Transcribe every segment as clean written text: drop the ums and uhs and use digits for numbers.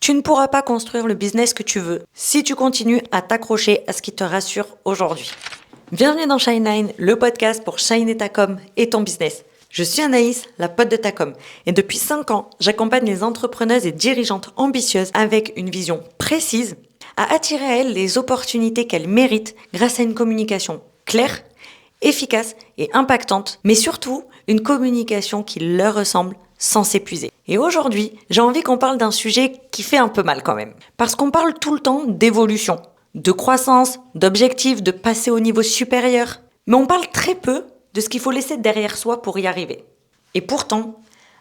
Tu ne pourras pas construire le business que tu veux si tu continues à t'accrocher à ce qui te rassure aujourd'hui. Bienvenue dans Shine9, le podcast pour shiner ta com et ton business. Je suis Anaïs, la pote de ta com. Et depuis 5 ans, j'accompagne les entrepreneuses et dirigeantes ambitieuses avec une vision précise à attirer à elles les opportunités qu'elles méritent grâce à une communication claire, efficace et impactante, mais surtout une communication qui leur ressemble sans s'épuiser. Et aujourd'hui, j'ai envie qu'on parle d'un sujet qui fait un peu mal quand même. Parce qu'on parle tout le temps d'évolution, de croissance, d'objectifs, de passer au niveau supérieur. Mais on parle très peu de ce qu'il faut laisser derrière soi pour y arriver. Et pourtant,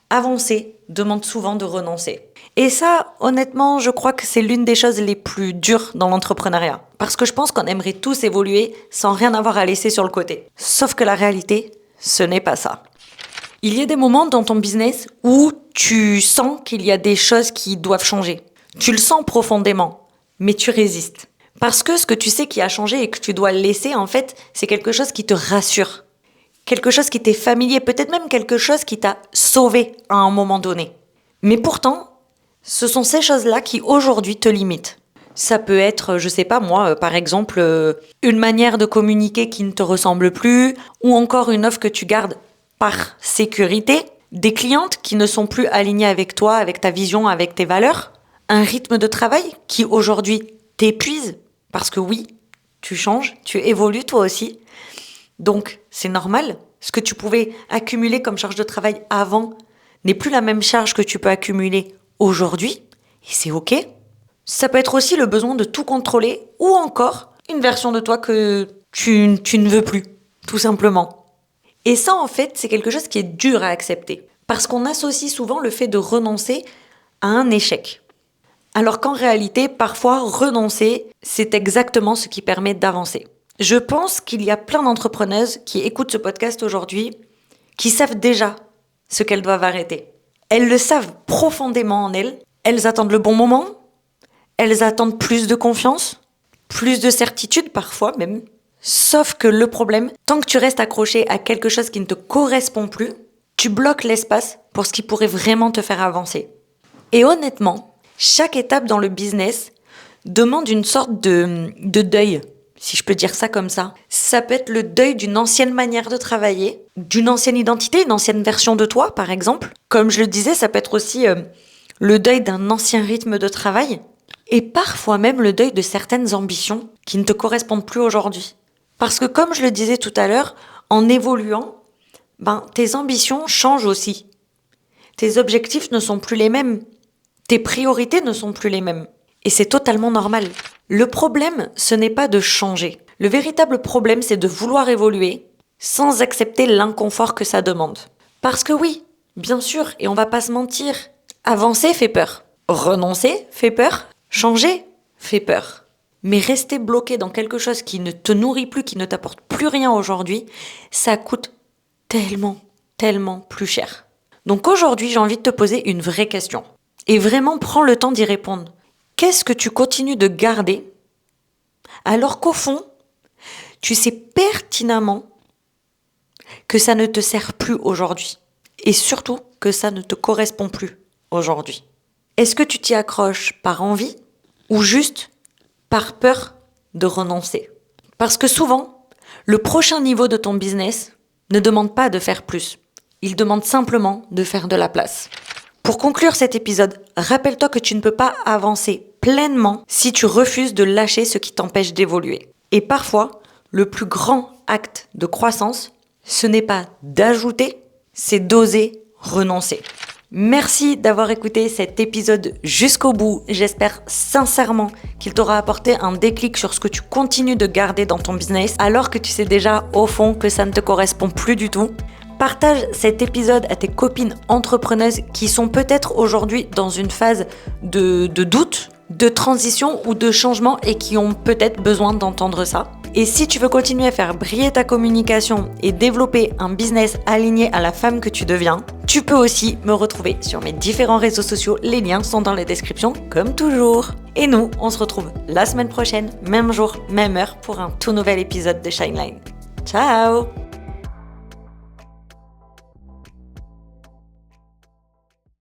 avancer demande souvent de renoncer. Et ça, honnêtement, je crois que c'est l'une des choses les plus dures dans l'entrepreneuriat. Parce que je pense qu'on aimerait tous évoluer sans rien avoir à laisser sur le côté. Sauf que la réalité, ce n'est pas ça. Il y a des moments dans ton business où tu sens qu'il y a des choses qui doivent changer. Tu le sens profondément, mais tu résistes. Parce que ce que tu sais qui a changé et que tu dois laisser, en fait, c'est quelque chose qui te rassure. Quelque chose qui t'est familier, peut-être même quelque chose qui t'a sauvé à un moment donné. Mais pourtant, ce sont ces choses-là qui aujourd'hui te limitent. Ça peut être, je sais pas moi, par exemple, une manière de communiquer qui ne te ressemble plus, ou encore une offre que tu gardes par sécurité, des clientes qui ne sont plus alignées avec toi, avec ta vision, avec tes valeurs, un rythme de travail qui aujourd'hui t'épuise, parce que oui, tu changes, tu évolues toi aussi. Donc, c'est normal. Ce que tu pouvais accumuler comme charge de travail avant n'est plus la même charge que tu peux accumuler aujourd'hui. Et c'est OK. Ça peut être aussi le besoin de tout contrôler ou encore une version de toi que tu ne veux plus, tout simplement. Et ça, en fait, c'est quelque chose qui est dur à accepter. Parce qu'on associe souvent le fait de renoncer à un échec. Alors qu'en réalité, parfois, renoncer, c'est exactement ce qui permet d'avancer. Je pense qu'il y a plein d'entrepreneuses qui écoutent ce podcast aujourd'hui, qui savent déjà ce qu'elles doivent arrêter. Elles le savent profondément en elles. Elles attendent le bon moment. Elles attendent plus de confiance, plus de certitude parfois même. Sauf que le problème, tant que tu restes accroché à quelque chose qui ne te correspond plus, tu bloques l'espace pour ce qui pourrait vraiment te faire avancer. Et honnêtement, chaque étape dans le business demande une sorte de deuil. Si je peux dire ça comme ça. Ça peut être le deuil d'une ancienne manière de travailler, d'une ancienne identité, une ancienne version de toi, par exemple. Comme je le disais, ça peut être aussi le deuil d'un ancien rythme de travail et parfois même le deuil de certaines ambitions qui ne te correspondent plus aujourd'hui. Parce que comme je le disais tout à l'heure, en évoluant, tes ambitions changent aussi. Tes objectifs ne sont plus les mêmes. Tes priorités ne sont plus les mêmes. Et c'est totalement normal. Le problème, ce n'est pas de changer. Le véritable problème, c'est de vouloir évoluer sans accepter l'inconfort que ça demande. Parce que oui, bien sûr, et on va pas se mentir, avancer fait peur. Renoncer fait peur. Changer fait peur. Mais rester bloqué dans quelque chose qui ne te nourrit plus, qui ne t'apporte plus rien aujourd'hui, ça coûte tellement, tellement plus cher. Donc aujourd'hui, j'ai envie de te poser une vraie question. Et vraiment, prends le temps d'y répondre. Qu'est-ce que tu continues de garder alors qu'au fond, tu sais pertinemment que ça ne te sert plus aujourd'hui et surtout que ça ne te correspond plus aujourd'hui? Est-ce que tu t'y accroches par envie ou juste par peur de renoncer? Parce que souvent, le prochain niveau de ton business ne demande pas de faire plus. Il demande simplement de faire de la place. Pour conclure cet épisode, rappelle-toi que tu ne peux pas avancer pleinement si tu refuses de lâcher ce qui t'empêche d'évoluer. Et parfois, le plus grand acte de croissance, ce n'est pas d'ajouter, c'est d'oser renoncer. Merci d'avoir écouté cet épisode jusqu'au bout. J'espère sincèrement qu'il t'aura apporté un déclic sur ce que tu continues de garder dans ton business alors que tu sais déjà au fond que ça ne te correspond plus du tout. Partage cet épisode à tes copines entrepreneuses qui sont peut-être aujourd'hui dans une phase de doute, de transition ou de changement et qui ont peut-être besoin d'entendre ça. Et si tu veux continuer à faire briller ta communication et développer un business aligné à la femme que tu deviens, tu peux aussi me retrouver sur mes différents réseaux sociaux. Les liens sont dans la description comme toujours. Et nous, on se retrouve la semaine prochaine, même jour, même heure pour un tout nouvel épisode de Shine9. Ciao!